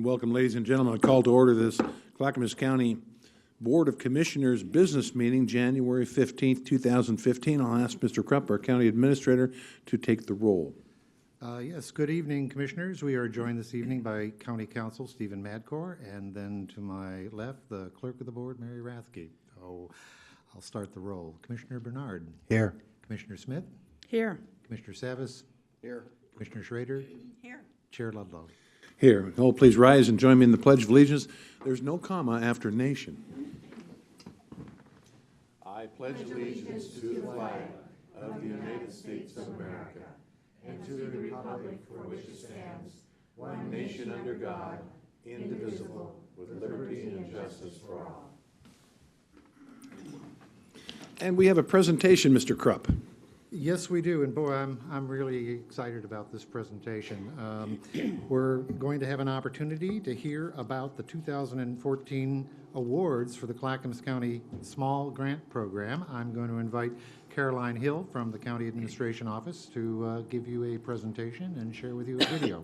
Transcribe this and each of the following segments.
And welcome, ladies and gentlemen. I call to order this Clackamas County Board of Commissioners business meeting, January 15th, 2015. I'll ask Mr. Krupp, our county administrator, to take the roll. Yes, good evening, Commissioners. We are joined this evening by County Counsel Stephen Madcore, and then to my left, the Clerk of the Board, Mary Rathke. So I'll start the roll. Commissioner Bernard. Here. Commissioner Smith. Here. Commissioner Savas. Here. Commissioner Schrader. Here. Chair Ludlow. Here. All please rise and join me in the Pledge of Allegiance. There's no comma after nation. I pledge allegiance to the flag of the United States of America and to the republic for which it stands, one nation under God, indivisible, with liberty and justice for all. And we have a presentation, Mr. Krupp. Yes, we do, and boy, I'm really excited about this presentation. We're going to have an opportunity to hear about the 2014 awards for the Clackamas County Small Grant Program. I'm going to invite Caroline Hill from the County Administration Office to give you a presentation and share with you a video.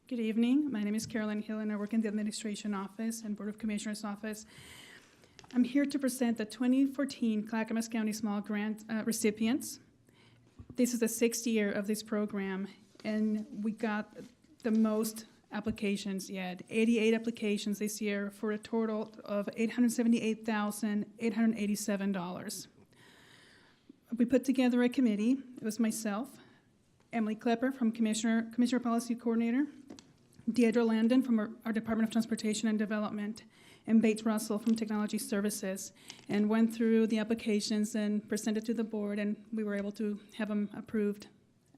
Good evening. My name is Caroline Hill, and I work in the Administration Office and Board of Commissioners Office. I'm here to present the 2014 Clackamas County Small Grant recipients. This is the 6th year of this program, and we got the most applications yet, 88 applications this year for a total of $878,887. We put together a committee. It was myself, Emily Klepper from Commissioner Policy Coordinator, Deidre Landon from our Department of Transportation and Development, and Bates Russell from Technology Services, and went through the applications and presented to the board, and we were able to have them approved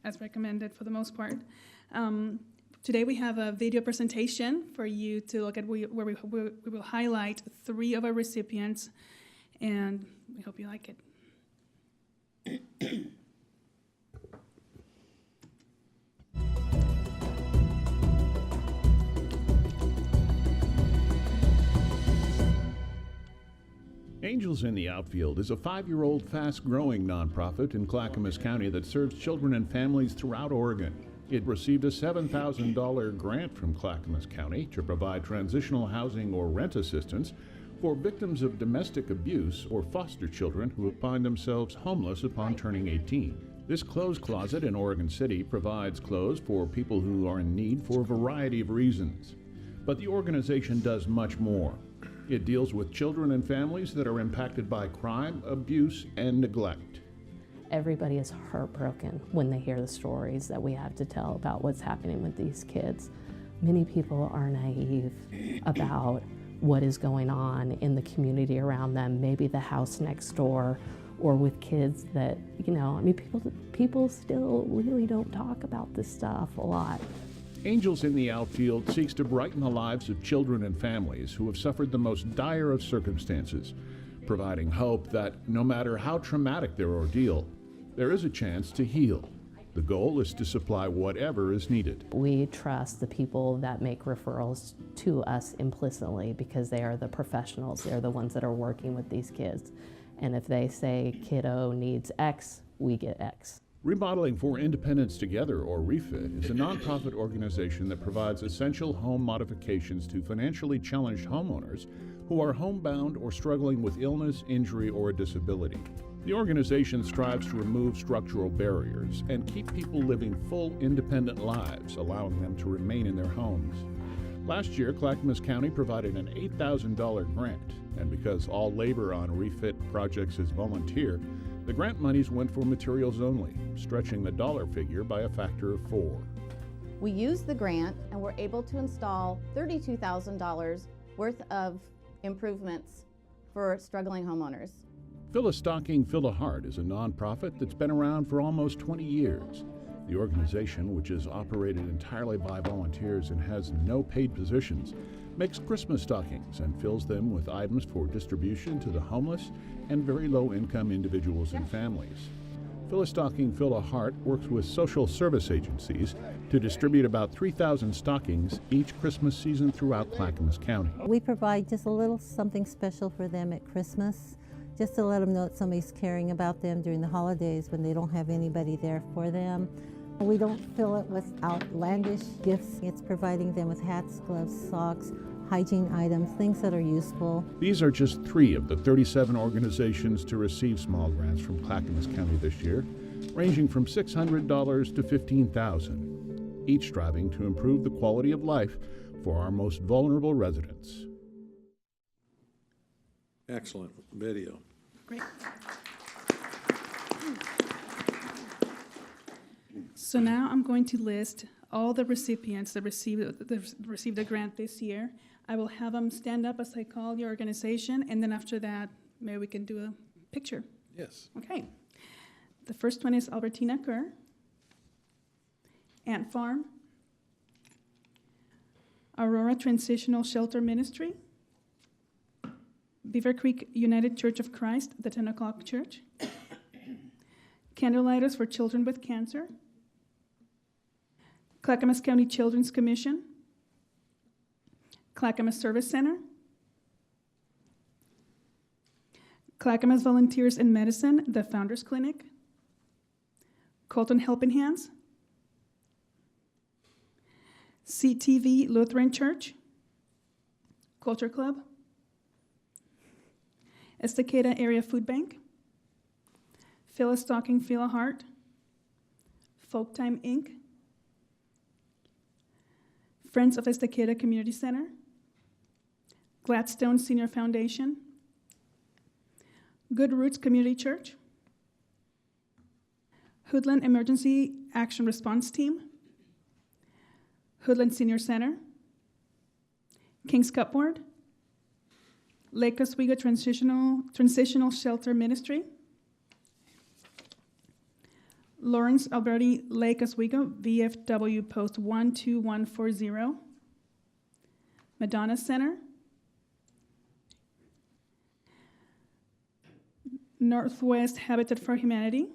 as recommended for the most part. Today we have a video presentation for you to look at where we will highlight 3 of our recipients, and we hope you like it. Angels in the Outfield is a 5-year-old fast-growing nonprofit in Clackamas County that serves children and families throughout Oregon. It received a $7,000 grant from Clackamas County to provide transitional housing or rent assistance for victims of domestic abuse or foster children who find themselves homeless upon turning 18. This clothes closet in Oregon City provides clothes for people who are in need for a variety of reasons. But the organization does much more. It deals with children and families that are impacted by crime, abuse, and neglect. Everybody is heartbroken when they hear the stories that we have to tell about what's happening with these kids. Many people are naive about what is going on in the community around them, maybe the house next door, or with kids that, people still really don't talk about this stuff a lot. Angels in the Outfield seeks to brighten the lives of children and families who have suffered the most dire of circumstances, providing hope that no matter how traumatic their ordeal, there is a chance to heal. The goal is to supply whatever is needed. We trust the people that make referrals to us implicitly because they are the professionals. They're the ones that are working with these kids. And if they say kiddo needs X, we get X. Remodeling for Independence Together, or REFIT, is a nonprofit organization that provides essential home modifications to financially challenged homeowners who are homebound or struggling with illness, injury, or a disability. The organization strives to remove structural barriers and keep people living full, independent lives, allowing them to remain in their homes. Last year, Clackamas County provided an $8,000 grant, and because all labor on REFIT projects is volunteer, the grant monies went for materials only, stretching the dollar figure by a factor of 4. We used the grant and were able to install $32,000 worth of improvements for struggling homeowners. Fill a Stocking, Fill a Heart is a nonprofit that's been around for almost 20 years. The organization, which is operated entirely by volunteers and has no paid positions, makes Christmas stockings and fills them with items for distribution to the homeless and very low-income individuals and families. Fill a Stocking, Fill a Heart works with social service agencies to distribute about 3,000 stockings each Christmas season throughout Clackamas County. We provide just a little something special for them at Christmas, just to let them know that somebody's caring about them during the holidays when they don't have anybody there for them. We don't fill it with outlandish gifts. It's providing them with hats, gloves, socks, hygiene items, things that are useful. These are just 3 of the 37 organizations to receive small grants from Clackamas County this year, ranging from $600 to $15,000, each striving to improve the quality of life for our most vulnerable residents. Excellent video. Great. So now I'm going to list all the recipients that received a grant this year. I will have them stand up as I call your organization, and then after that, maybe we can do a picture. Yes. Okay. The first one is Albertina Kerr, Ant Farm, Aurora Transitional Shelter Ministry, Beaver Creek United Church of Christ, the 10 o'clock church, Candlelighters for Children with Cancer, Clackamas County Children's Commission, Clackamas Service Center, Clackamas Volunteers in Medicine, the Founders Clinic, Colton Helping Hands, CTV Lutheran Church, Culture Club, Estacada Area Food Bank, Phyllis Stocking Feel a Heart, Folk Time Inc., Friends of Estacada Community Center, Gladstone Senior Foundation, Good Roots Community Church, Hoodland Emergency Action Response Team, Hoodland Senior Center, Kings Cupboard, Lake Oswego Transitional Shelter Ministry, Lawrence Alberti Lake Oswego VFW Post 12140, Madonna Center, Northwest Habitat for Humanity,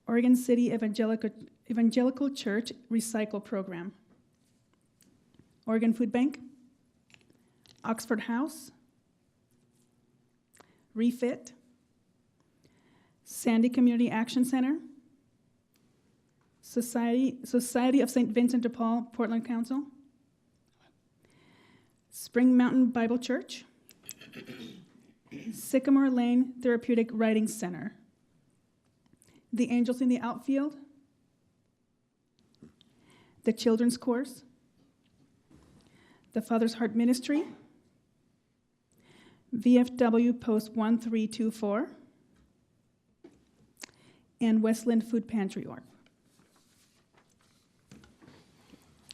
Oregon City Evangelical Church Recycle Program, Oregon Food Bank, Oxford House, Refit, Sandy Community Action Center, Society of St. Vincent de Paul, Portland Council, Spring Mountain Bible Church, Sycamore Lane Therapeutic Writing Center, The Angels in the Outfield, the Children's Course, the Father's Heart Ministry, VFW Post 1324, and Westland Food Pantry Org.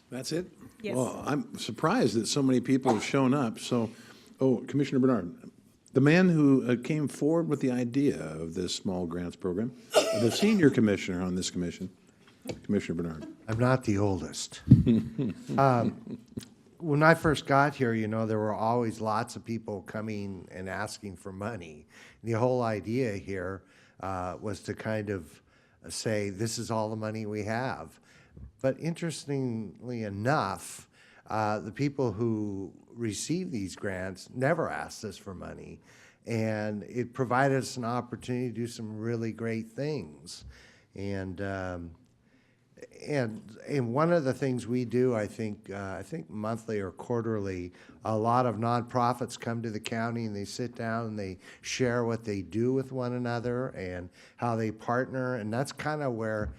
That's it? Yes. Well, I'm surprised that so many people have shown up. So, Commissioner Bernard, the man who came forward with the idea of this small grants program, the senior commissioner on this commission, Commissioner Bernard. I'm not the oldest. When I first got here, you know, there were always lots of people coming and asking for money. The whole idea here was to kind of say, this is all the money we have. But interestingly enough, the people who receive these grants never asked us for money. And it provided us an opportunity to do some really great things. And one of the things we do, I think monthly or quarterly, a lot of nonprofits come to the county and they sit down and they share what they do with one another and how they partner, and that's kind of where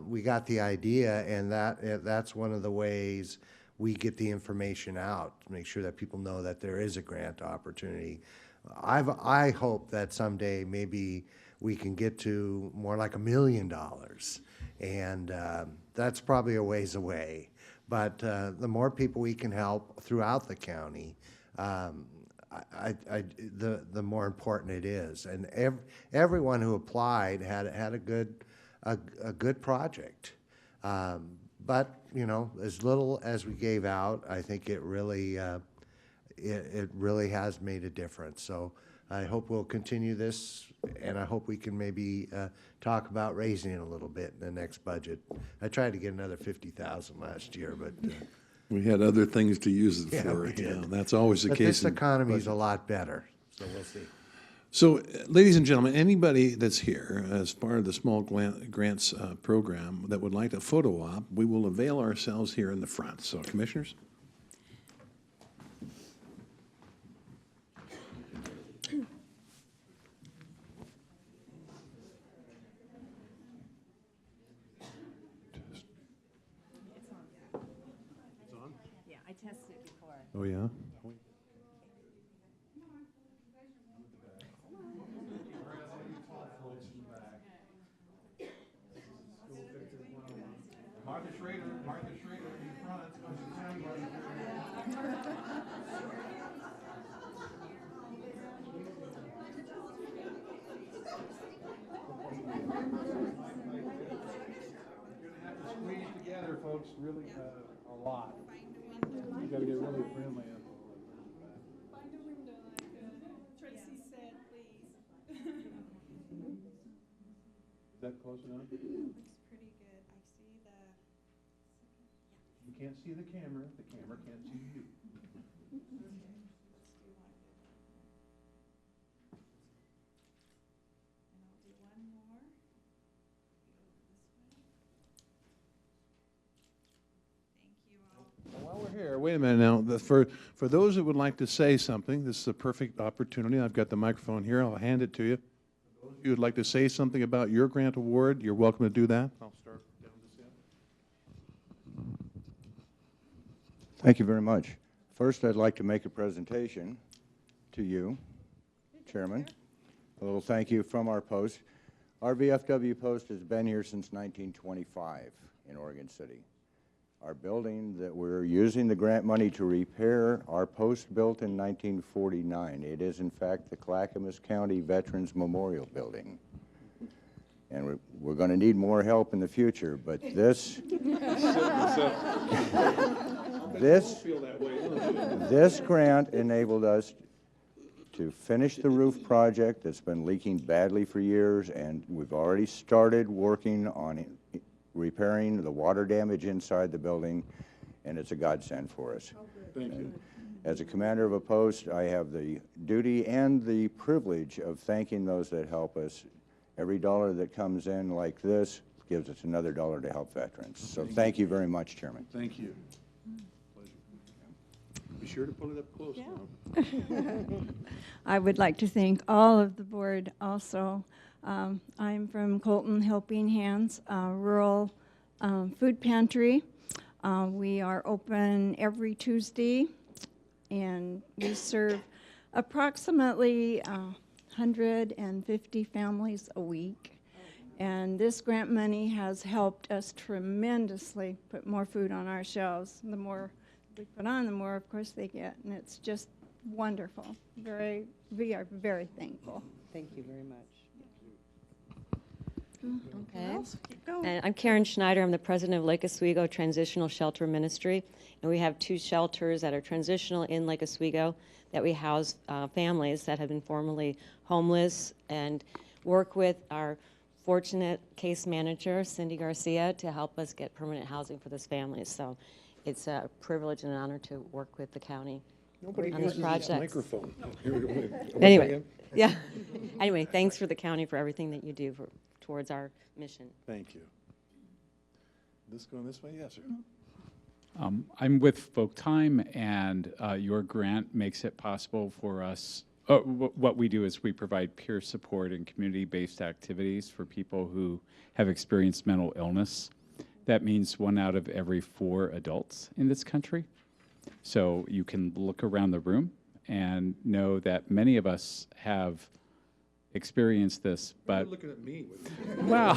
we got the idea, and that's one of the ways we get the information out to make sure that people know that there is a grant opportunity. I hope that someday maybe we can get to more like $1 million. And that's probably a ways away. But the more people we can help throughout the county, the more important it is. And everyone who applied had a good project. But you know, as little as we gave out, I think it really has made a difference. So I hope we'll continue this, and I hope we can maybe talk about raising it a little bit in the next budget. I tried to get another $50,000 last year, but We had other things to use it Yeah, for. we did. That's always the but case. this economy is a lot better, so we'll see. So, ladies and gentlemen, anybody that's here as part of the small grants program that would like a photo op, we will avail ourselves here in the front. So, commissioners? Yeah, I tested it before. Oh, yeah? Martha Schrader in front. Squeeze together, folks, really a lot. You gotta get really friendly. Find a window like Tracy said, please. Is that close enough? Looks pretty good. I see the. You can't see the camera can't see you. Let's do one good one. And I'll do one more. Thank you all. While we're here, wait a minute now. For those that would like to say something, this is a perfect opportunity. I've got the microphone here. I'll hand it to you. For those of you who would like to say something about your grant award, you're welcome to do that. I'll start down this end. Thank you very much. First, I'd like to make a presentation to you, Chairman. A little thank you from our post. Our VFW post has been here since 1925 in Oregon City. Our building that we're using the grant money to repair, our post built in 1949. It is, in fact, the Clackamas County Veterans Memorial Building. And we're going to need more help in the future, but this grant enabled us to finish the roof project that's been leaking badly for years, and we've already started working on repairing the water damage inside the building, and it's a godsend for us. Thank you. As a commander of a post, I have the duty and the privilege of thanking those that help us. Every dollar that comes in like this gives us another dollar to help veterans. So thank you very much, Chairman. Thank you. Pleasure. Be sure to pull it up close now. I would like to thank all of the board also. I'm from Colton Helping Hands, rural food pantry. We are open every Tuesday, and we serve approximately 150 families a week. And this grant money has helped us tremendously put more food on our shelves. The more we put on, the more, of course, they get, and it's just wonderful. We are very thankful. Thank you very much. Okay. And I'm Karen Schneider. I'm the president of Lake Oswego Transitional Shelter Ministry. And we have 2 shelters that are transitional in Lake Oswego that we house families that have been formerly homeless, and work with our fortunate case manager, Cindy Garcia, to help us get permanent housing for those families. So it's a privilege and an honor to work with the county Nobody on this uses this project. microphone. Here we go. Anyway, yeah. Anyway, thanks for the county for everything that you do towards our mission. Thank you. This going this way? Yes, sir. I'm with Folk Time, and your grant makes it possible for us. What we do is we provide peer support and community-based activities for people who have experienced mental illness. That means 1 out of every 4 adults in this country. So you can look around the room and know that many of us have experienced this, but You're looking at me. well,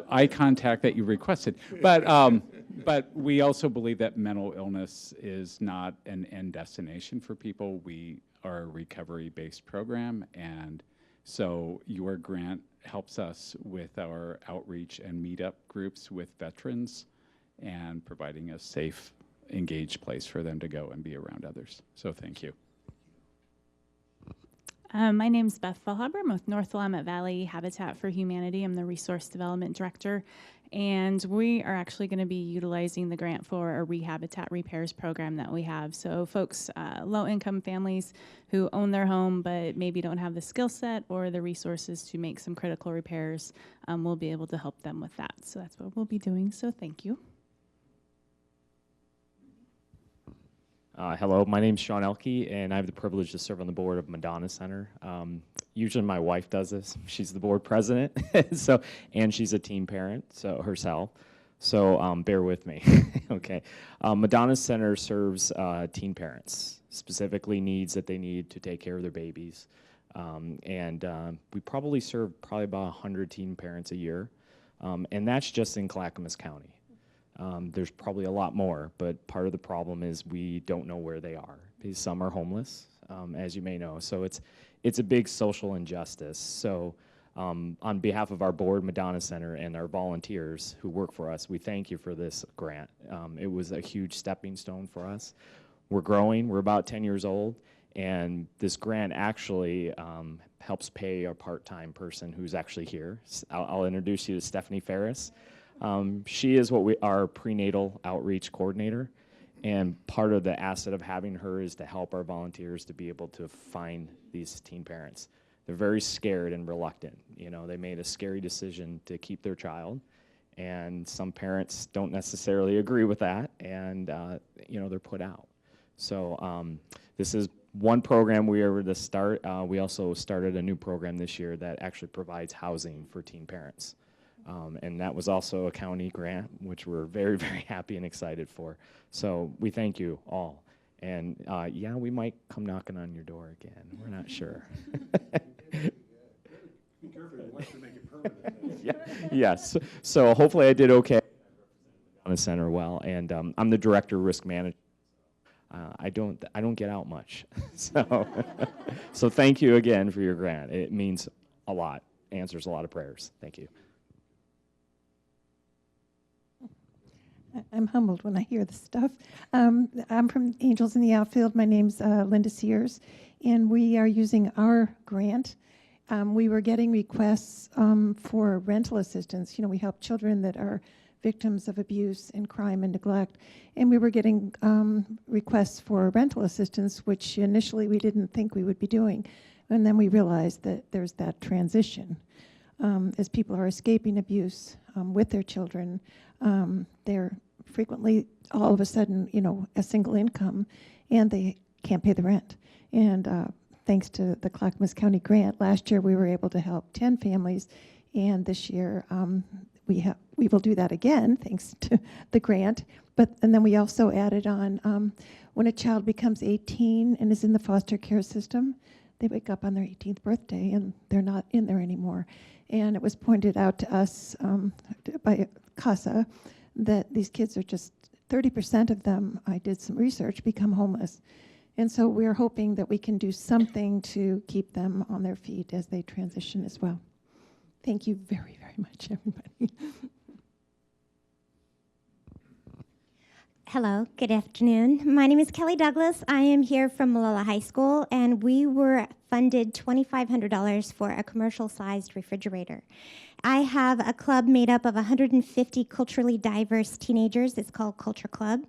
eye contact that you requested. But we also believe that mental illness is not an end destination for people. We are a recovery-based program, and so your grant helps us with our outreach and meetup groups with veterans and providing a safe, engaged place for them to go and be around others. So thank you. My name's Beth Fellhaber. I'm with North Willamette Valley Habitat for Humanity. I'm the Resource Development Director. And we are actually going to be utilizing the grant for a rehabitat repairs program that we have. So folks, low-income families who own their home but maybe don't have the skill set or the resources to make some critical repairs, we'll be able to help them with that. So that's what we'll be doing. So thank you. Hello, my name's Sean Elke, and I have the privilege to serve on the board of Madonna Center. Usually my wife does this. She's the board president, and she's a teen parent herself. So bear with me, okay. Madonna Center serves teen parents, specifically needs that they need to take care of their babies. We probably serve about 100 teen parents a year, and that's just in Clackamas County. There's probably a lot more, but part of the problem is we don't know where they are, because some are homeless, as you may know. So it's a big social injustice. So on behalf of our board, Madonna Center, and our volunteers who work for us, we thank you for this grant. It was a huge stepping stone for us. We're growing. We're about 10 years old, and this grant actually helps pay a part-time person who's actually here. I'll introduce you to Stephanie Ferris. She is our prenatal outreach coordinator, and part of the asset of having her is to help our volunteers to be able to find these teen parents. They're very scared and reluctant. You know, they made a scary decision to keep their child, and some parents don't necessarily agree with that, and you know, they're put out. So this is one program we were to start. We also started a new program this year that actually provides housing for teen parents. And that was also a county grant, which we're very, very happy and excited for. So we thank you all. And yeah, we might come knocking on your door again. We're not sure. Be careful, you want to make it permanent. Yes. So hopefully I did okay on the center well. And I'm the director of risk management. I don't get out much. So thank you again for your grant. It means a lot, answers a lot of prayers. Thank you. I'm humbled when I hear this stuff. I'm from Angels in the Outfield. My name's Linda Sears, and we are using our grant. We were getting requests for rental assistance. You know, we help children that are victims of abuse and crime and neglect, and we were getting requests for rental assistance, which initially we didn't think we would be doing. And then we realized that there's that transition. As people are escaping abuse with their children, they're frequently all of a sudden, you know, a single income, and they can't pay the rent. And thanks to the Clackamas County grant, last year we were able to help 10 families, and this year we will do that again thanks to the grant. And then we also added on when a child becomes 18 and is in the foster care system, they wake up on their 18th birthday and they're not in there anymore. And it was pointed out to us by CASA that these kids are just 30% of them, I did some research, become homeless. And so we're hoping that we can do something to keep them on their feet as they transition as well. Thank you very, very much, everybody. Hello, good afternoon. My name is Kelly Douglas. I am here from Malala High School, and we were funded $2,500 for a commercial-sized refrigerator. I have a club made up of 150 culturally diverse teenagers. It's called Culture Club.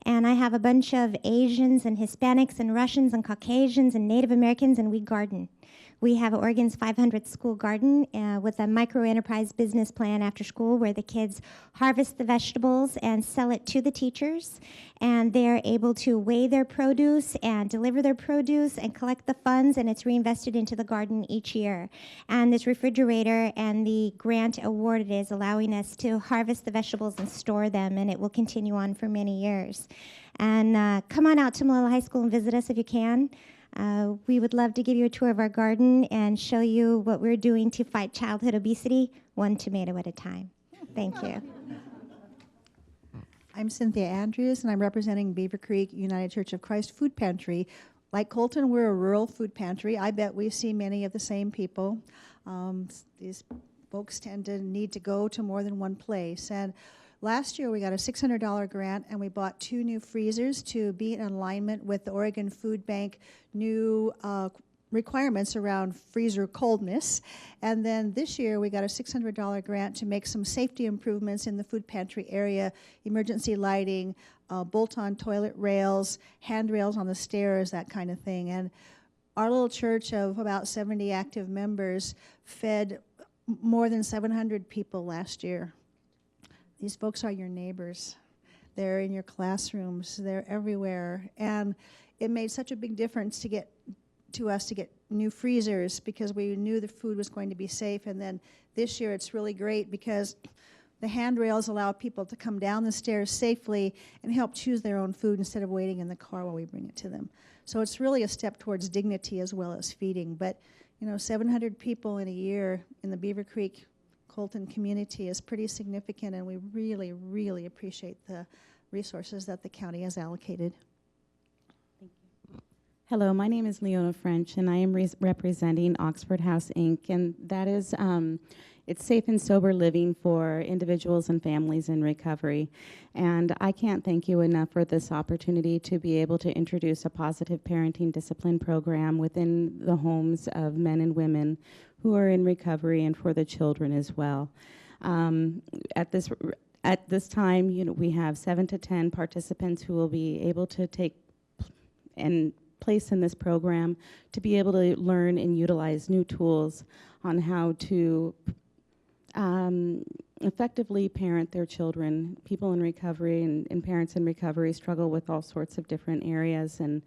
And I have a bunch of Asians and Hispanics and Russians and Caucasians and Native Americans, and we garden. We have Oregon's 500th school garden with a micro-enterprise business plan after school where the kids harvest the vegetables and sell it to the teachers. And they're able to weigh their produce and deliver their produce and collect the funds, and it's reinvested into the garden each year. And this refrigerator and the grant awarded is allowing us to harvest the vegetables and store them, and it will continue on for many years. And come on out to Malala High School and visit us if you can. We would love to give you a tour of our garden and show you what we're doing to fight childhood obesity, one tomato at a time. Thank you. I'm Cynthia Andrews, and I'm representing Beaver Creek United Church of Christ Food Pantry. Like Colton, we're a rural food pantry. I bet we see many of the same people. These folks tend to need to go to more than one place. And last year we got a $600 grant, and we bought 2 new freezers to be in alignment with the Oregon Food Bank new requirements around freezer coldness. And then this year we got a $600 grant to make some safety improvements in the food pantry area, emergency lighting, bolt-on toilet rails, handrails on the stairs, that kind of thing. And our little church of about 70 active members fed more than 700 people last year. These folks are your neighbors. They're in your classrooms. They're everywhere. And it made such a big difference to us to get new freezers because we knew the food was going to be safe. And then this year it's really great because the handrails allow people to come down the stairs safely and help choose their own food instead of waiting in the car while we bring it to them. So it's really a step towards dignity as well as feeding. But, 700 people in a year in the Beaver Creek Colton community is pretty significant, and we really, really appreciate the resources that the county has allocated. Hello, my name is Liana French, and I am representing Oxford House, Inc., and that is, it's safe and sober living for individuals and families in recovery. And I can't thank you enough for this opportunity to be able to introduce a positive parenting discipline program within the homes of men and women who are in recovery and for the children as well. At this time, we have 7 to 10 participants who will be able to take and place in this program to be able to learn and utilize new tools on how to effectively parent their children. People in recovery and parents in recovery struggle with all sorts of different areas, and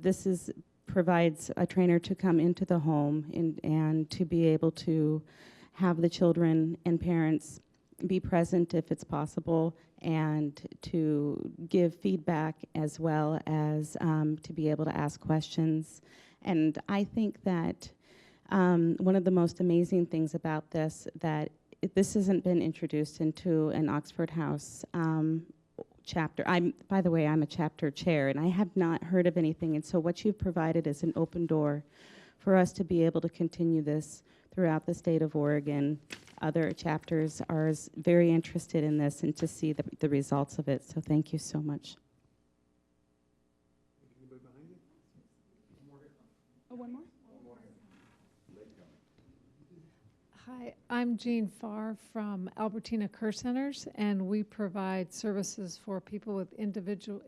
this provides a trainer to come into the home and to be able to have the children and parents be present if it's possible, and to give feedback as well as to be able to ask questions. And I think that one of the most amazing things about this, that this hasn't been introduced into an Oxford House chapter. By the way, I'm a chapter chair, and I have not heard of anything, and so what you've provided is an open door for us to be able to continue this throughout the state of Oregon. Other chapters are very interested in this and to see the results of it, so thank you so much. Oh, one more? Hi, I'm Jean Farr from Albertina Care Centers, and we provide services for people with intellectual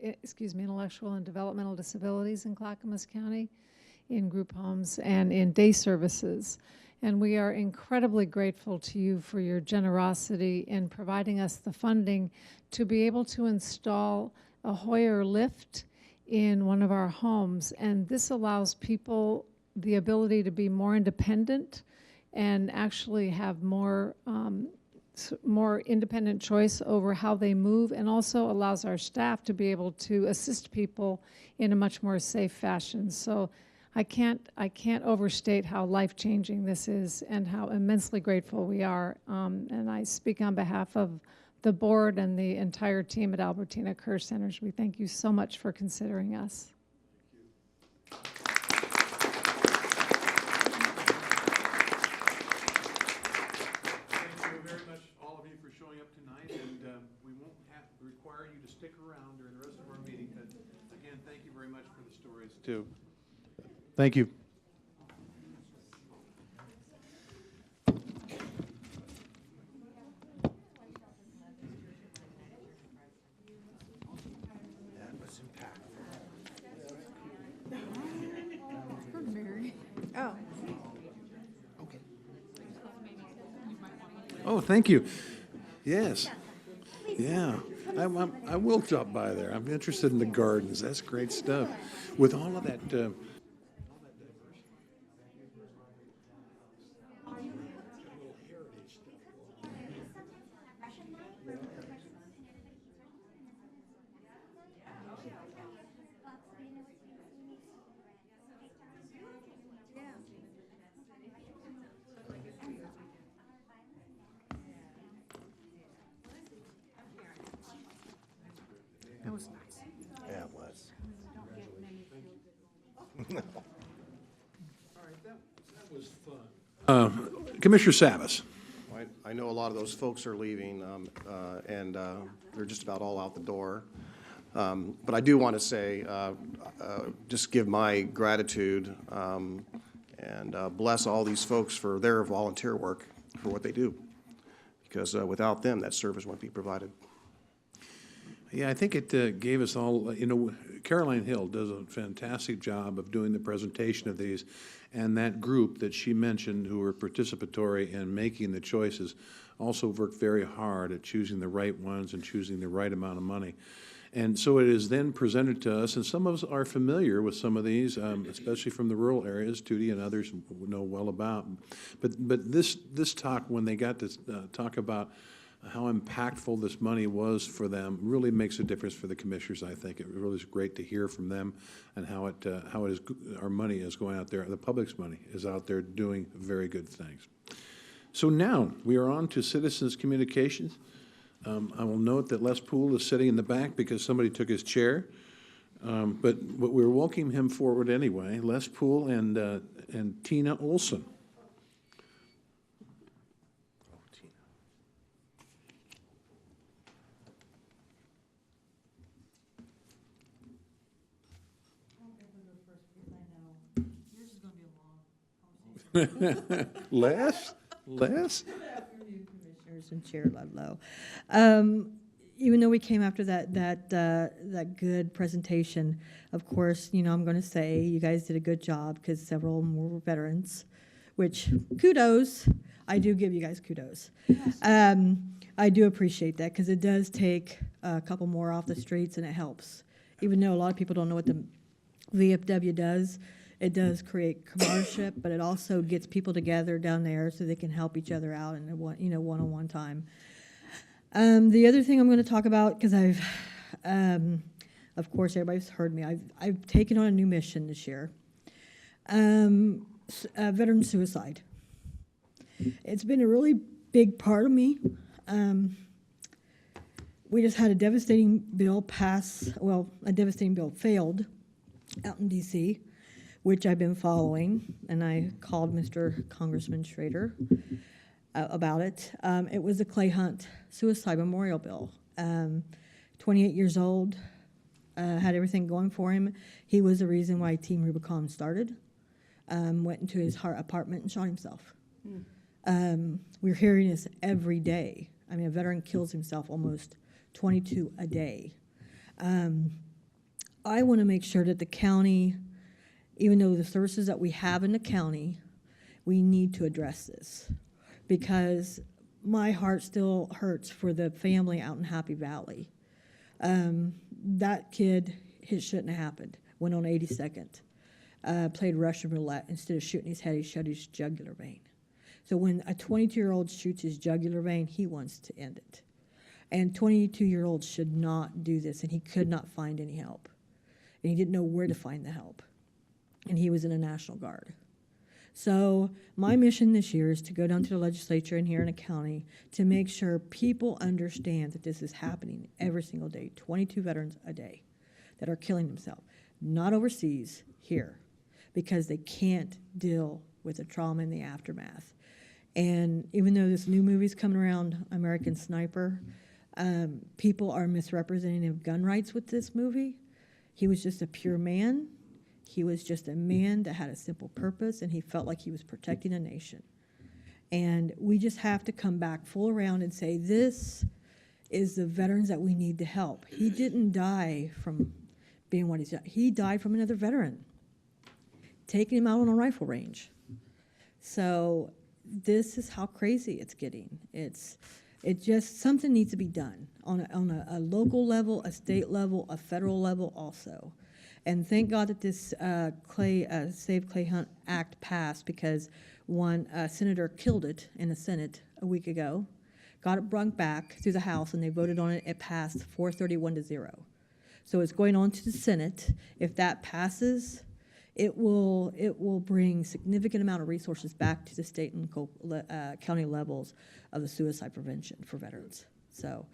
and developmental disabilities in Clackamas County, in group homes and in day services. And we are incredibly grateful to you for your generosity in providing us the funding to be able to install a Hoyer lift in one of our homes. And this allows people the ability to be more independent and actually have more independent choice over how they move, and also allows our staff to be able to assist people in a much more safe fashion. So I can't overstate how life-changing this is and how immensely grateful we are. And I speak on behalf of the board and the entire team at Albertina Care Centers. We thank you so much for considering us. Thank you very much, all of you, for showing up tonight. And we won't require you to stick around during the rest of our meeting. But again, thank you very much for the stories, too. Thank you. Oh, thank you. Yes. Yeah. I will drop by there. I'm interested in the gardens. That's great stuff. With all of that. That was nice. Yeah, it was. All right, that was fun. Commissioner Savas. I know a lot of those folks are leaving, and they're just about all out the door. But I do want to say, just give my gratitude and bless all these folks for their volunteer work, for what they do, because without them, that service wouldn't be provided. Yeah, I think it gave us all, Caroline Hill does a fantastic job of doing the presentation of these, and that group that she mentioned who were participatory in making the choices also worked very hard at choosing the right ones and choosing the right amount of money. And so it is then presented to us, and some of us are familiar with some of these, especially from the rural areas, Tootie and others know well about. But this talk, when they got to talk about how impactful this money was for them, really makes a difference for the commissioners. I think it really is great to hear from them and how it is, our money is going out there, the public's money is out there doing very good things. So now we are on to citizens communications. I will note that Les Poole is sitting in the back because somebody took his chair, but we're welcoming him forward anyway. Les Poole and Tina Olson. Les? Commissioners and Chair Ludlow. Even though we came after that good presentation, of course, I'm going to say you guys did a good job because several of them were veterans, which kudos. I do give you guys kudos. Yes. I do appreciate that because it does take a couple more off the streets and it helps. Even though a lot of people don't know what the VFW does, it does create camaraderie, but it also gets people together down there so they can help each other out in a one-on-one time. The other thing I'm going to talk about, because I've, of course, everybody's heard me. I've taken on a new mission this year. Veteran suicide. It's been a really big part of me. We just had a devastating bill pass. Well, a devastating bill failed out in D.C., which I've been following, and I called Mr. Congressman Schrader about it. It was the Clay Hunt suicide memorial bill. 28 years old, had everything going for him. He was the reason why Team Rubicon started. Went into his apartment and shot himself. We're hearing this every day. I mean, a veteran kills himself almost 22 a day. I want to make sure that the county, even though the services that we have in the county, we need to address this because my heart still hurts for the family out in Happy Valley. That kid, it shouldn't have happened. Went on 82nd, played Russian roulette. Instead of shooting his head, he shot his jugular vein. So when a 22-year-old shoots his jugular vein, he wants to end it. And 22-year-olds should not do this, and he could not find any help. And he didn't know where to find the help. And he was in a National Guard. So my mission this year is to go down to the legislature and here in the county to make sure people understand that this is happening every single day. 22 veterans a day that are killing themselves, not overseas, here, because they can't deal with the trauma and the aftermath. And even though this new movie's coming around, American Sniper, people are misrepresenting gun rights with this movie. He was just a pure man. He was just a man that had a simple purpose, and he felt like he was protecting a nation. And we just have to come back full around and say, this is the veterans that we need to help. He didn't die from being what he's done. He died from another veteran, taking him out on a rifle range. So this is how crazy it's getting. It just, something needs to be done on a local level, a state level, a federal level also. And thank God that this Save Clay Hunt Act passed because one senator killed it in the Senate a week ago, got it brought back through the House, and they voted on it. It passed 431-0. So it's going on to the Senate. If that passes, it will bring significant amount of resources back to the state and county levels of the suicide prevention for veterans. So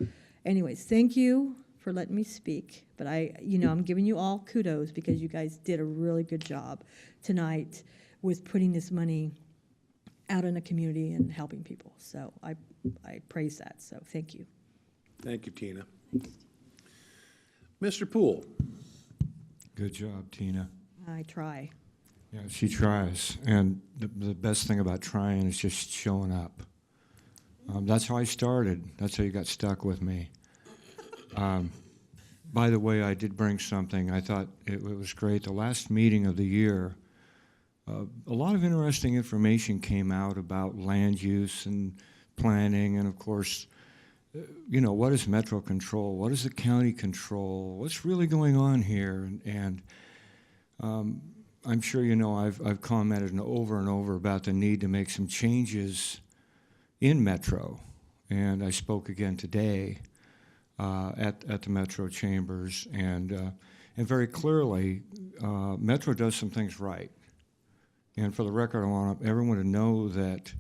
anyways, thank you for letting me speak. But I'm giving you all kudos because you guys did a really good job tonight with putting this money out in the community and helping people. So I praise that. So thank you. Thank you, Tina. Mr. Poole. Good job, Tina. I try. Yeah, she tries. And the best thing about trying is just showing up. That's how I started. That's how you got stuck with me. By the way, I did bring something. I thought it was great. The last meeting of the year, a lot of interesting information came out about land use and planning, and of course, you know, what is Metro control? What does the county control? What's really going on here? And I'm sure you know I've commented over and over about the need to make some changes in Metro, and I spoke again today at the Metro Chambers, and very clearly, Metro does some things right. And for the record, I want everyone to know that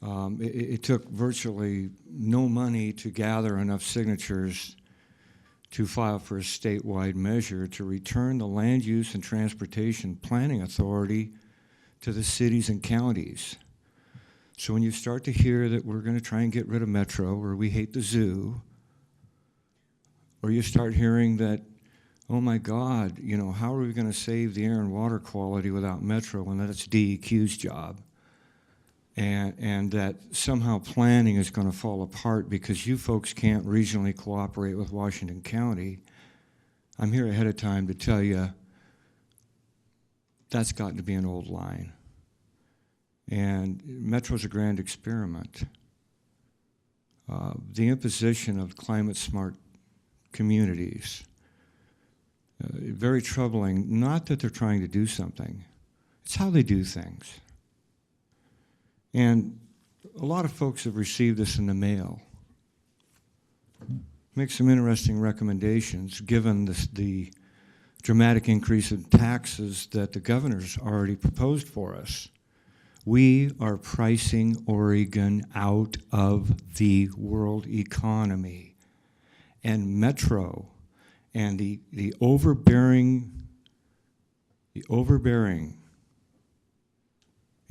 it took virtually no money to gather enough signatures to file for a statewide measure to return the Land Use and Transportation Planning Authority to the cities and counties. So when you start to hear that we're going to try and get rid of Metro, or we hate the zoo, or you start hearing that, oh my God, you know, how are we going to save the air and water quality without Metro when that's DEQ's job? And that somehow planning is going to fall apart because you folks can't regionally cooperate with Washington County. I'm here ahead of time to tell you that's gotten to be an old line. And Metro's a grand experiment. The imposition of climate-smart communities, very troubling. Not that they're trying to do something, it's how they do things. And a lot of folks have received this in the mail. Make some interesting recommendations given the dramatic increase in taxes that the governor's already proposed for us. We are pricing Oregon out of the world economy. And Metro and the overbearing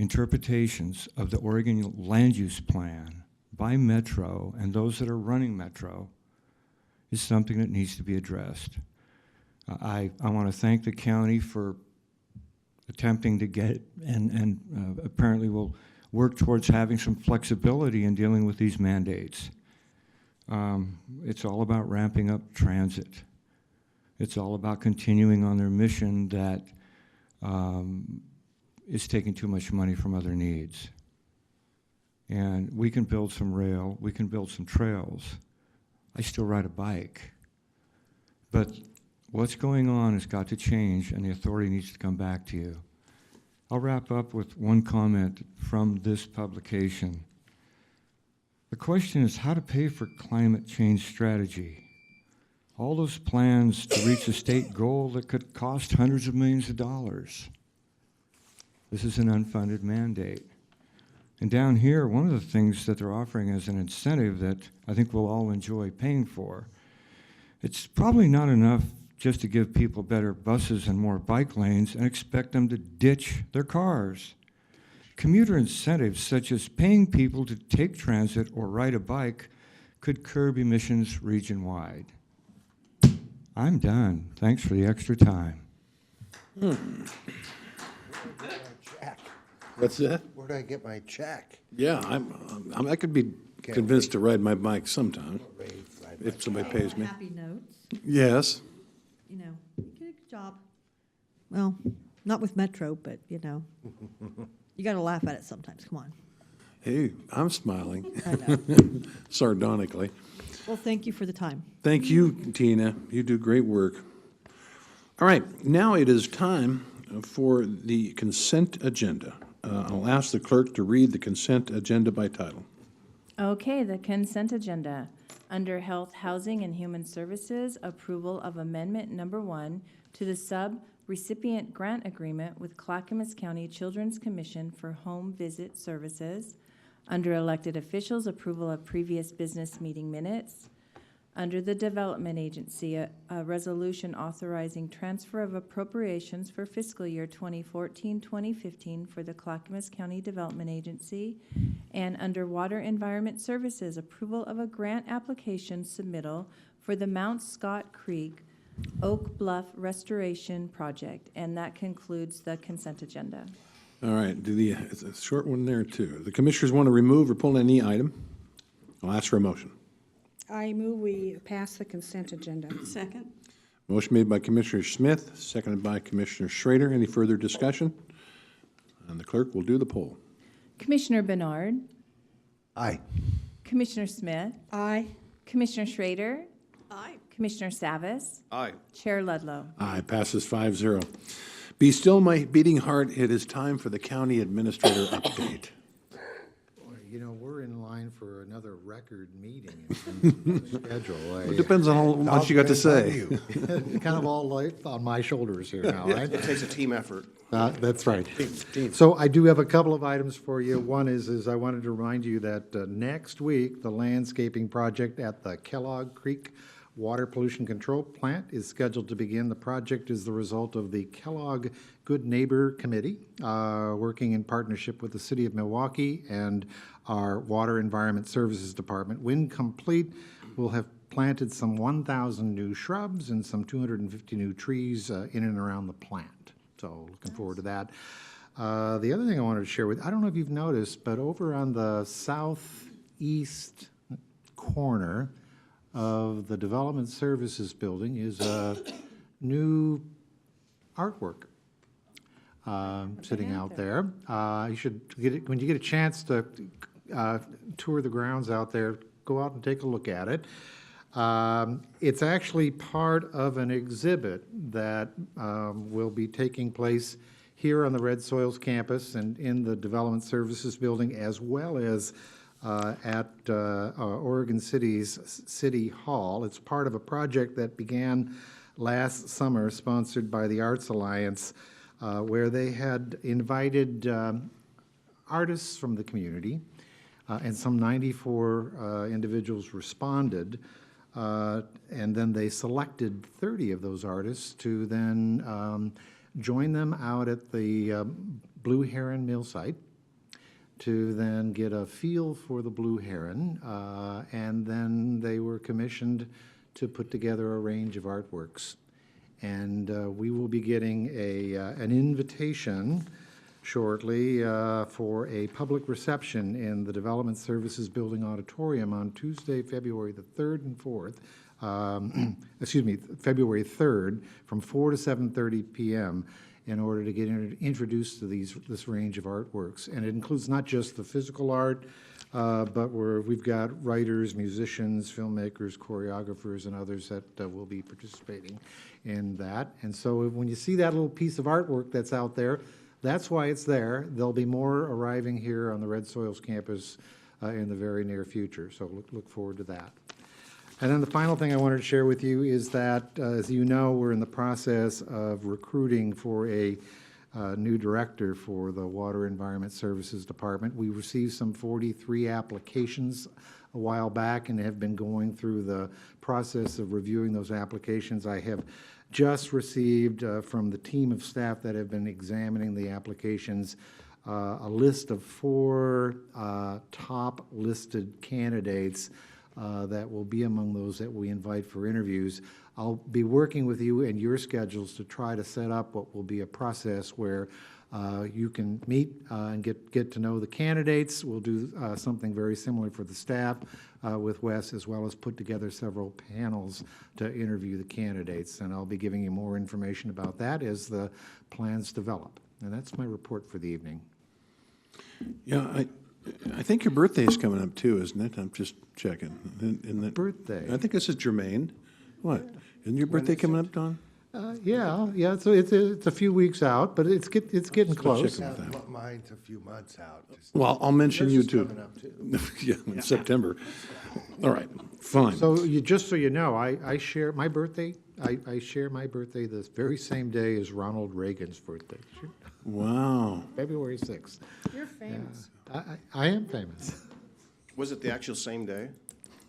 interpretations of the Oregon land use plan by Metro and those that are running Metro is something that needs to be addressed. I want to thank the county for attempting to get, and apparently will work towards having some flexibility in dealing with these mandates. It's all about ramping up transit. It's all about continuing on their mission that is taking too much money from other needs. And we can build some rail, we can build some trails. I still ride a bike. But what's going on has got to change, and the authority needs to come back to you. I'll wrap up with one comment from this publication. The question is how to pay for climate change strategy. All those plans to reach a state goal that could cost hundreds of millions of dollars. This is an unfunded mandate. And down here, one of the things that they're offering as an incentive that I think we'll all enjoy paying for, it's probably not enough just to give people better buses and more bike lanes and expect them to ditch their cars. Commuter incentives such as paying people to take transit or ride a bike could curb emissions region-wide. I'm done. Thanks for the extra time. What's that? Where do I get my check? Yeah, I could be convinced to ride my bike sometime if somebody pays me. Happy notes. Yes. You know, you did a good job. Well, not with Metro, but, you know, you got to laugh at it sometimes. Come on. Hey, I'm smiling. I know. Sardonically. Well, thank you for the time. Thank you, Tina. You do great work. All right, now it is time for the consent agenda. I'll ask the clerk to read the consent agenda by title. Okay, the consent agenda. Under Health, Housing, and Human Services, approval of Amendment Number 1 to the Sub-recipient grant agreement with Clackamas County Children's Commission for home visit services. Under Elected Officials, approval of previous business meeting minutes. Under the Development Agency, a resolution authorizing transfer of appropriations for fiscal year 2014-2015 for the Clackamas County Development Agency. And under Water Environment Services, approval of a grant application submittal for the Mount Scott Creek Oak Bluff Restoration Project, and that concludes the consent agenda. All right, it's a short one there, too. The commissioners want to remove or pull any item? I'll ask for a motion. I move we pass the consent agenda. Second. Motion made by Commissioner Smith, seconded by Commissioner Schrader. Any further discussion? And the clerk will do the poll. Commissioner Bernard, Aye. Commissioner Smith, Aye. Commissioner Schrader, Aye. Commissioner Savas, Aye. Chair Ludlow. Aye, passes 5-0. Be still, my beating heart. It is time for the county administrator update. You know, we're in line for another record meeting in the schedule. It depends on how much you got to say. Kind of all light on my shoulders here now, right? It takes a team effort. That's right. So I do have a couple of items for you. One is I wanted to remind you that next week, the landscaping project at the Kellogg Creek Water Pollution Control Plant is scheduled to begin. The project is the result of the Kellogg Good Neighbor Committee, working in partnership with the City of Milwaukee and our Water Environment Services Department. When complete, we'll have planted some 1,000 new shrubs and some 250 new trees in and around the plant. So looking forward to that. The other thing I wanted to share with, I don't know if you've noticed, but over on the southeast corner of the Development Services Building is a new artwork sitting out there. You should get it, when you get a chance to tour the grounds out there, go out and take a look at it. It's actually part of an exhibit that will be taking place here on the Red Soils campus and in the Development Services Building, as well as at Oregon City's City Hall. It's part of a project that began last summer, sponsored by the Arts Alliance, where they had invited artists from the community, and some 94 individuals responded, and then they selected 30 of those artists to then join them out at the Blue Heron Mill site, to then get a feel for the blue heron, and then they were commissioned to put together a range of artworks. And we will be getting an invitation shortly for a public reception in the Development Services Building Auditorium on Tuesday, February the 3rd and 4th, excuse me, February 3rd, from 4 to 7:30 p.m., in order to get introduced to this range of artworks. And it includes not just the physical art, but we've got writers, musicians, filmmakers, choreographers, and others that will be participating in that. And so when you see that little piece of artwork that's out there, that's why it's there. There'll be more arriving here on the Red Soils campus in the very near future, so look forward to that. And then the final thing I wanted to share with you is that, as you know, we're in the process of recruiting for a new director for the Water Environment Services Department. We received some 43 applications a while back and have been going through the process of reviewing those applications. I have just received from the team of staff that have been examining the applications a list of 4 top listed candidates that will be among those that we invite for interviews. I'll be working with you and your schedules to try to set up what will be a process where you can meet and get to know the candidates. We'll do something very similar for the staff with Wes, as well as put together several panels to interview the candidates. And I'll be giving you more information about that as the plans develop. And that's my report for the evening. Yeah, I think your birthday is coming up too, isn't it? I'm just checking. Birthday? I think this is germane. What? Isn't your birthday coming up, Don? Yeah. So it's a few weeks out, but it's getting close. Mine's a few months out. Well, I'll mention you Yours is too. coming up, too. Yeah, in September. All right, fine. So just so you know, I share my birthday. I share my birthday the very same day as Ronald Reagan's birthday. Wow. February 6th. You're famous. I am famous. Was it the actual same day?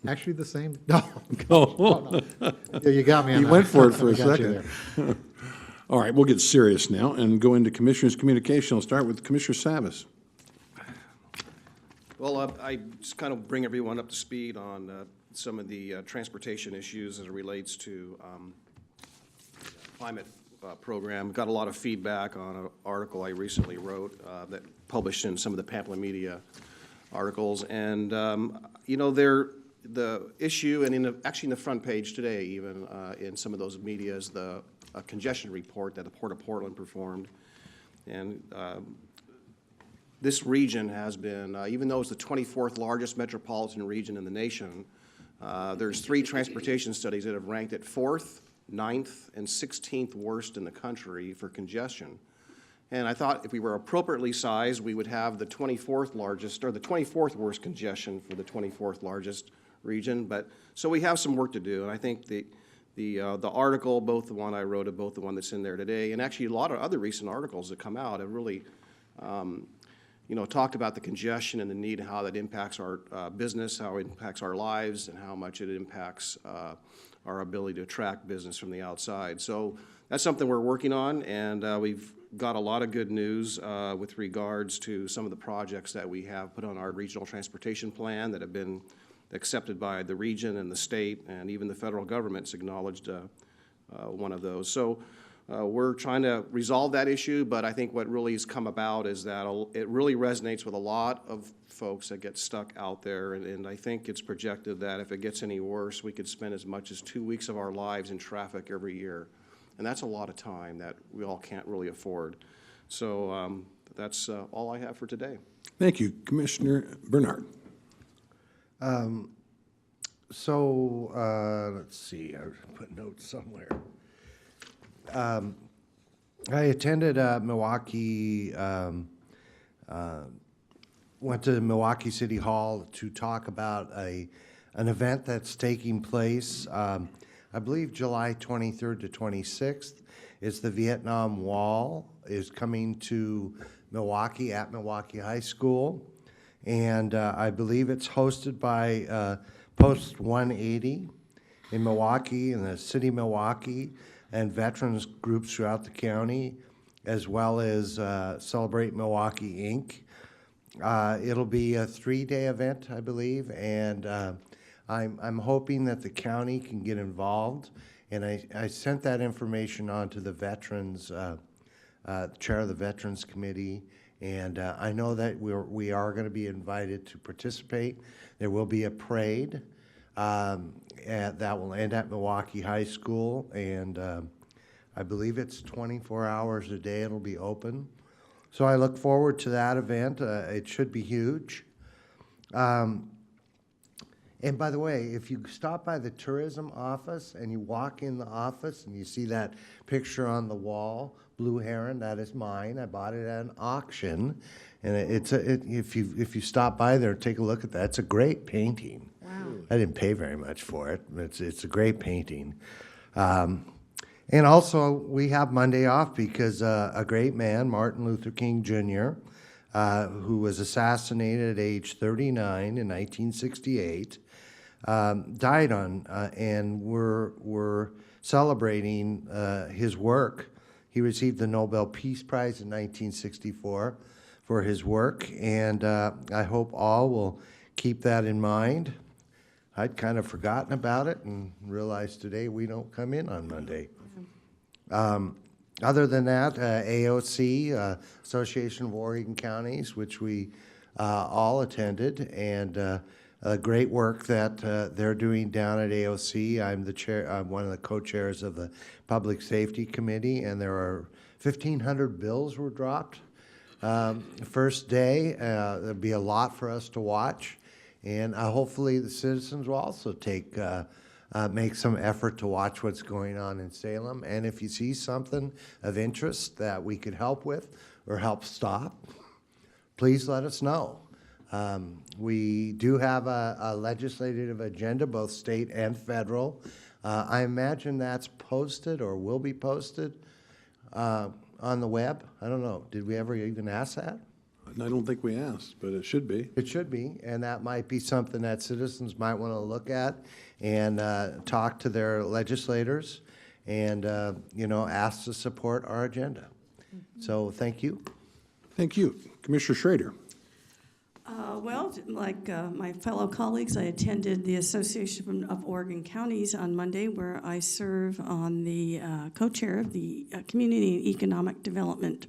Actually, the same. No. Oh. Yeah, you got me on You that. went for it for a I got second. you there. All right, we'll get serious now and go into Commissioners' communication. I'll start with Commissioner Savas. Well, I just kind of bring everyone up to speed on some of the transportation issues as it relates to climate program. Got a lot of feedback on an article I recently wrote that published in some of the Pamplin Media articles. And, you know, the issue, and actually in the front page today, even in some of those media, is the congestion report that the Port of Portland performed. And this region has been, even though it's the 24th largest metropolitan region in the nation, there's 3 transportation studies that have ranked it 4th, 9th, and 16th worst in the country for congestion. And I thought if we were appropriately sized, we would have the 24th largest, or the 24th worst congestion for the 24th largest region. But so we have some work to do, and I think the article, both the one I wrote and both the one that's in there today, and actually a lot of other recent articles that come out have really, you know, talked about the congestion and the need and how that impacts our business, how it impacts our lives, and how much it impacts our ability to attract business from the outside. So that's something we're working on, and we've got a lot of good news with regards to some of the projects that we have put on our regional transportation plan that have been accepted by the region and the state, and even the federal government's acknowledged one of those. So we're trying to resolve that issue, but I think what really has come about is that it really resonates with a lot of folks that get stuck out there, and I think it's projected that if it gets any worse, we could spend as much as 2 weeks of our lives in traffic every year. And that's a lot of time that we all can't really afford. So that's all I have for today. Thank you. Commissioner Bernard. Let's see, I put notes somewhere. I attended Milwaukee, went to Milwaukee City Hall to talk about an event that's taking place, I believe July 23rd to 26th. It's the Vietnam Wall is coming to Milwaukee at Milwaukee High School. And I believe it's hosted by Post 180 in Milwaukee and the city of Milwaukee and veterans groups throughout the county, as well as Celebrate Milwaukee, Inc. It'll be a 3-day event, I believe, and I'm hoping that the county can get involved. And I sent that information on to the veterans, chair of the Veterans Committee. And I know that we are going to be invited to participate. There will be a parade that will end at Milwaukee High School, and I believe it's 24 hours a day it'll be open. So I look forward to that event. It should be huge. And by the way, if you stop by the tourism office and you walk in the office and you see that picture on the wall, Blue Heron, that is mine. I bought it at an auction, and if you stop by there, take a look at that. It's a great painting. Wow! I didn't pay very much for it. It's a great painting. And also, we have Monday off because a great man, Martin Luther King Jr., who was assassinated at age 39 in 1968, died on, and we're celebrating his work. He received the Nobel Peace Prize in 1964 for his work, and I hope all will keep that in mind. I'd kind of forgotten about it and realized today we don't come in on Monday. Other than that, AOC, Association of Oregon Counties, which we all attended, and great work that they're doing down at AOC. I'm the chair. I'm one of the co-chairs of the Public Safety Committee, and there are 1,500 bills were dropped. First day, there'll be a lot for us to watch, and hopefully the citizens will also make some effort to watch what's going on in Salem. And if you see something of interest that we could help with or help stop, please let us know. We do have a legislative agenda, both state and federal. I imagine that's posted or will be posted on the web. I don't know. Did we ever even ask that? I don't think we asked, but it should be. It should be, and that might be something that citizens might want to look at and talk to their legislators and, ask to support our agenda. So thank you. Thank you. Commissioner Schrader. Well, like my fellow colleagues, I attended the Association of Oregon Counties on Monday, where I serve on the co-chair of the Community and Economic Development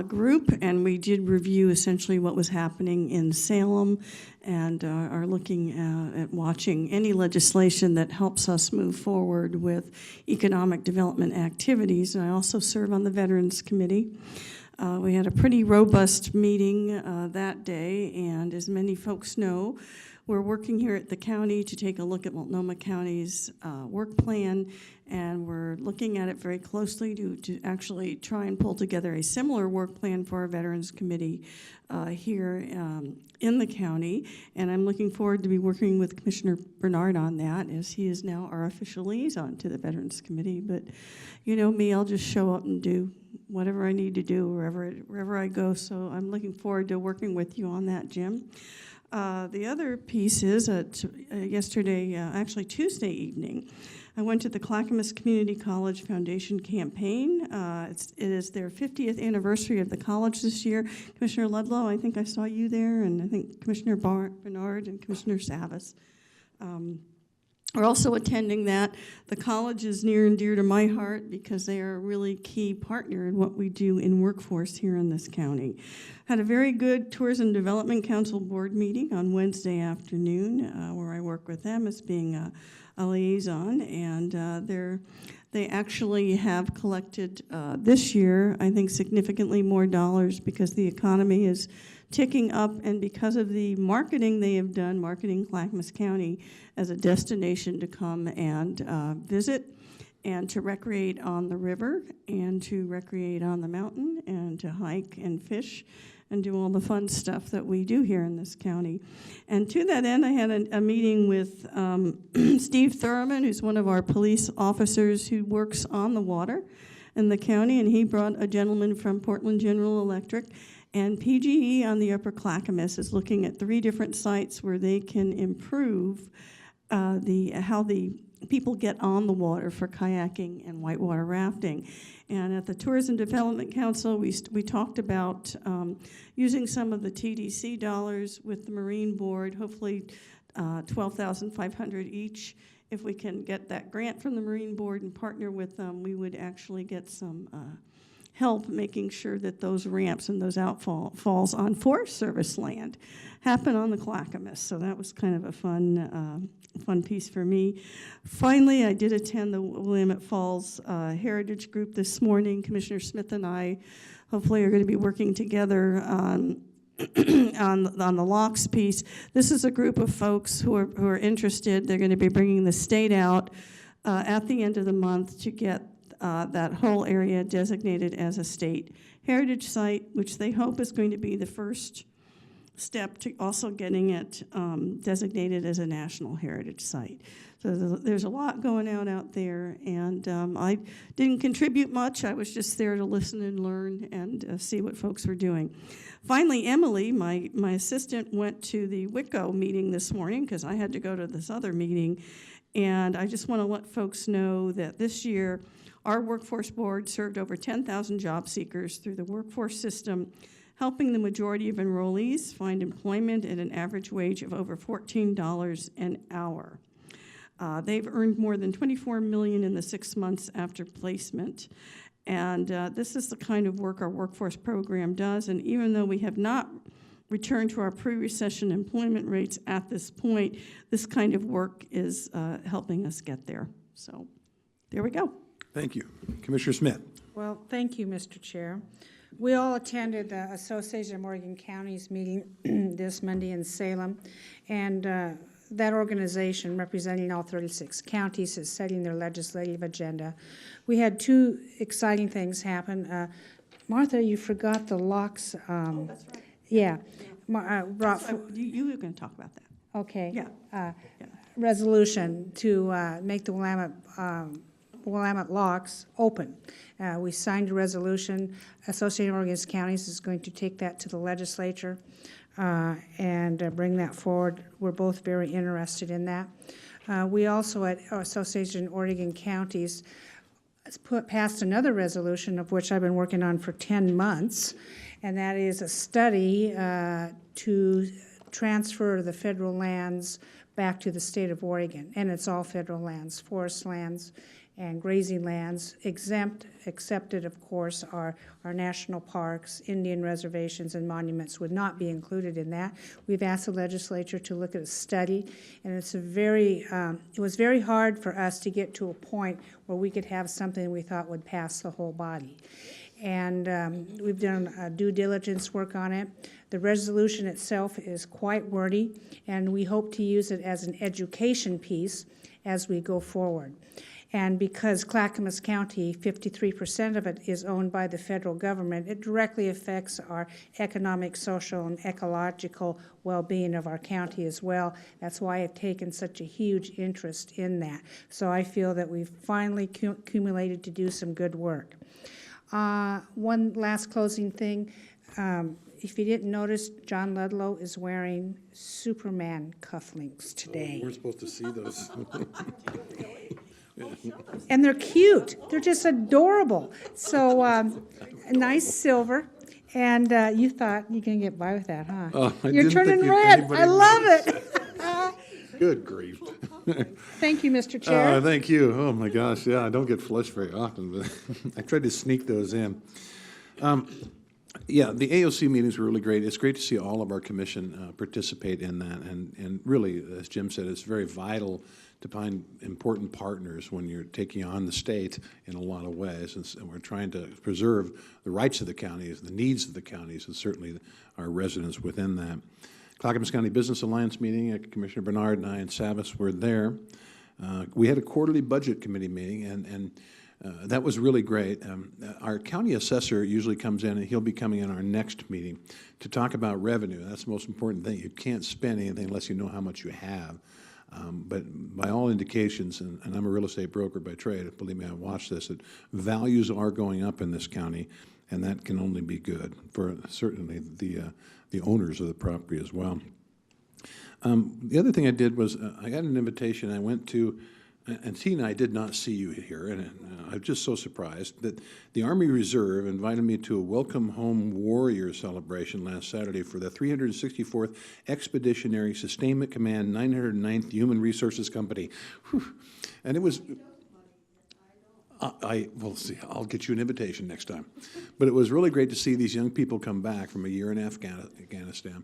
group, and we did review essentially what was happening in Salem and are looking at watching any legislation that helps us move forward with economic development activities. And I also serve on the Veterans Committee. We had a pretty robust meeting that day, and as many folks know, we're working here at the county to take a look at Multnomah County's work plan, and we're looking at it very closely to actually try and pull together a similar work plan for our Veterans Committee here in the county. And I'm looking forward to be working with Commissioner Bernard on that, as he is now our official liaison to the Veterans Committee. But you know me, I'll just show up and do whatever I need to do wherever I go. So I'm looking forward to working with you on that, Jim. The other piece is yesterday, actually Tuesday evening, I went to the Clackamas Community College Foundation campaign. It is their 50th anniversary of the college this year. Commissioner Ludlow, I think I saw you there, and I think Commissioner Bernard and Commissioner Savas are also attending that. The college is near and dear to my heart because they are a really key partner in what we do in workforce here in this county. Had a very good Tourism Development Council board meeting on Wednesday afternoon where I work with them as being a liaison, and they actually have collected this year, I think, significantly more dollars because the economy is ticking up, and because of the marketing they have done, marketing Clackamas County as a destination to come and visit and to recreate on the river and to recreate on the mountain and to hike and fish and do all the fun stuff that we do here in this county. And to that end, I had a meeting with Steve Thurman, who's one of our police officers who works on the water in the county, and he brought a gentleman from Portland General Electric. And PGE on the Upper Clackamas is looking at 3 different sites where they can improve how the people get on the water for kayaking and whitewater rafting. And at the Tourism Development Council, we talked about using some of the TDC dollars with the Marine Board, hopefully $12,500 each. If we can get that grant from the Marine Board and partner with them, we would actually get some help making sure that those ramps and those outfalls on Forest Service land happen on the Clackamas. So that was kind of a fun piece for me. Finally, I did attend the Willamette Falls Heritage Group this morning. Commissioner Smith and I hopefully are going to be working together on the locks piece. This is a group of folks who are interested. They're going to be bringing the state out at the end of the month to get that whole area designated as a state heritage site, which they hope is going to be the first step to also getting it designated as a national heritage site. So there's a lot going on out there, and I didn't contribute much. I was just there to listen and learn and see what folks were doing. Finally, Emily, my assistant, went to the WICO meeting this morning because I had to go to this other meeting, and I just want to let folks know that this year our workforce board served over 10,000 job seekers through the workforce system, helping the majority of enrollees find employment at an average wage of over $14 an hour. They've earned more than $24 million in the 6 months after placement. And this is the kind of work our workforce program does. And even though we have not returned to our pre-recession employment rates at this point, this kind of work is helping us get there. So there we go. Thank you. Commissioner Smith. Well, thank you, Mr. Chair. We all attended the Association of Oregon Counties meeting this Monday in Salem, and that organization, representing all 36 counties, is setting their legislative agenda. We had 2 exciting things happen. Martha, you forgot the locks. Oh, that's right. Yeah. You were going to talk about that. Okay. Yeah. Resolution to make the Willamette locks open. We signed a resolution. Associated Oregon Counties is going to take that to the legislature and bring that forward. We're both very interested in that. We also at Association Oregon Counties passed another resolution of which I've been working on for 10 months, and that is a study to transfer the federal lands back to the state of Oregon. And it's all federal lands, forest lands and grazing lands. Excepted, of course, are our national parks, Indian reservations, and monuments would not be included in that. We've asked the legislature to look at a study, and it's it was very hard for us to get to a point where we could have something we thought would pass the whole body. And we've done due diligence work on it. The resolution itself is quite wordy, and we hope to use it as an education piece as we go forward. And because Clackamas County, 53% of it is owned by the federal government, it directly affects our economic, social, and ecological well-being of our county as well. That's why I've taken such a huge interest in that. So I feel that we've finally accumulated to do some good work. One last closing thing. If you didn't notice, John Ludlow is wearing Superman cufflinks today. We're supposed to see those. And they're cute. They're just adorable. So a nice silver. And you thought you can get by with that, huh? You're turning red. I love it. Good grief. Thank you, Mr. Chair. Thank you. Oh, my gosh. Yeah, I don't get flushed very often, but I tried to sneak those in. Yeah, the AOC meetings were really great. It's great to see all of our commission participate in that. And really, as Jim said, it's very vital to find important partners when you're taking on the state in a lot of ways. And we're trying to preserve the rights of the counties, the needs of the counties, and certainly our residents within that. Clackamas County Business Alliance meeting, Commissioner Bernard and I and Savas were there. We had a quarterly budget committee meeting, and that was really great. Our county assessor usually comes in, and he'll be coming in our next meeting to talk about revenue. That's the most important thing. You can't spend anything unless you know how much you have. But by all indications, and I'm a real estate broker by trade, believe me, I watched this, that values are going up in this county, and that can only be good for certainly the owners of the property as well. The other thing I did was I got an invitation. I went to, and Tina, I did not see you here, and I'm just so surprised that the Army Reserve invited me to a Welcome Home Warrior celebration last Saturday for the 364th Expeditionary Sustainment Command 909th Human Resources Company. Whew. And it was, we'll see, I'll get you an invitation next time. But it was really great to see these young people come back from a year in Afghanistan.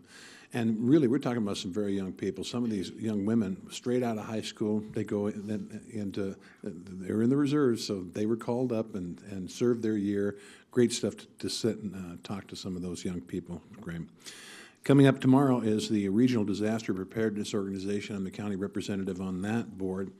And really, we're talking about some very young people. Some of these young women, straight out of high school, they go into, they're in the reserves, so they were called up and served their year. Great stuff to sit and talk to some of those young people. Great. Coming up tomorrow is the Regional Disaster Preparedness Organization. I'm the county representative on that board.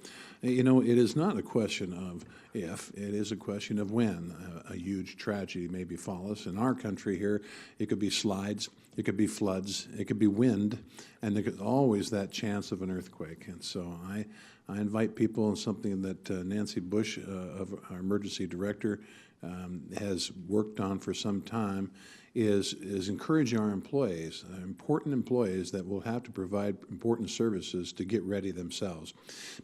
You know, it is not a question of if, it is a question of when a huge tragedy may befall us. In our country here, it could be slides, it could be floods, it could be wind, and there's always that chance of an earthquake. And so I invite people, and something that Nancy Bush, of our emergency director, has worked on for some time, is encouraging our employees, important employees that will have to provide important services to get ready themselves.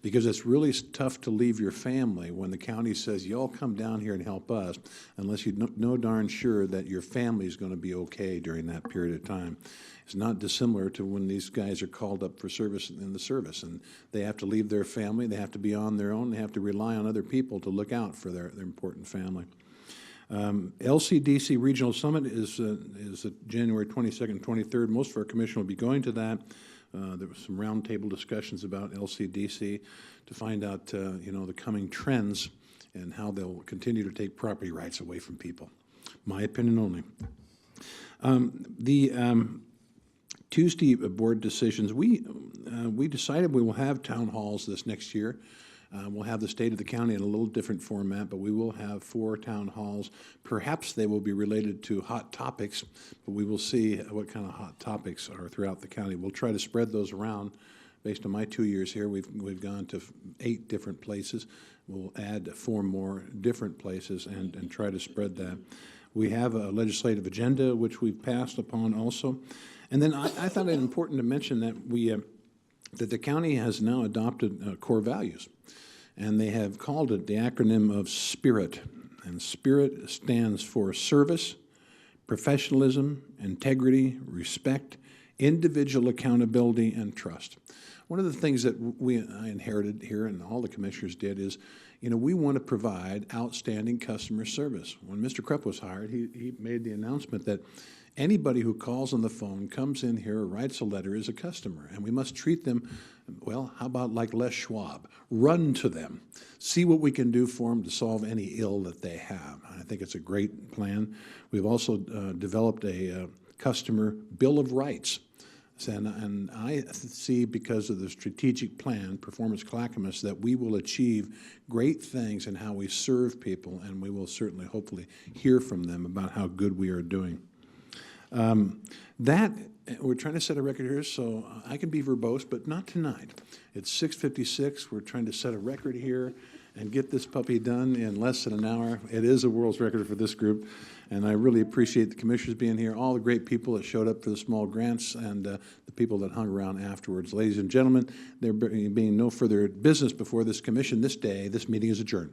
Because it's really tough to leave your family when the county says, you all come down here and help us, unless you know darn sure that your family is going to be okay during that period of time. It's not dissimilar to when these guys are called up for service in the service, and they have to leave their family, they have to be on their own, they have to rely on other people to look out for their important family. LCDC Regional Summit is January 22nd, 23rd. Most of our commission will be going to that. There was some roundtable discussions about LCDC to find out, the coming trends and how they'll continue to take property rights away from people. My opinion only. The Tuesday board decisions, we decided we will have town halls this next year. We'll have the state of the county in a little different format, but we will have 4 town halls. Perhaps they will be related to hot topics, but we will see what kind of hot topics are throughout the county. We'll try to spread those around. Based on my 2 years here, we've gone to 8 different places. We'll add 4 more different places and try to spread that. We have a legislative agenda, which we've passed upon also. And then I thought it important to mention that that the county has now adopted core values. and they have called it the acronym of SPIRIT. And SPIRIT stands for service, professionalism, integrity, respect, individual accountability, and trust. One of the things that I inherited here, and all the commissioners did, is, we want to provide outstanding customer service. When Mr. Krupp was hired, he made the announcement that anybody who calls on the phone, comes in here, or writes a letter is a customer, and we must treat them, well, how about like Les Schwab? Run to them. See what we can do for them to solve any ill that they have. I think it's a great plan. We've also developed a customer bill of rights. And I see, because of the strategic plan, Performance Clackamas, that we will achieve great things in how we serve people, and we will certainly, hopefully, hear from them about how good we are doing. We're trying to set a record here, so I can be verbose, but not tonight. It's 6:56. We're trying to set a record here and get this puppy done in less than an hour. It is a world's record for this group, and I really appreciate the commissioners being here, all the great people that showed up for the small grants, and the people that hung around afterwards. Ladies and gentlemen, there being no further business before this commission this day, this meeting is adjourned.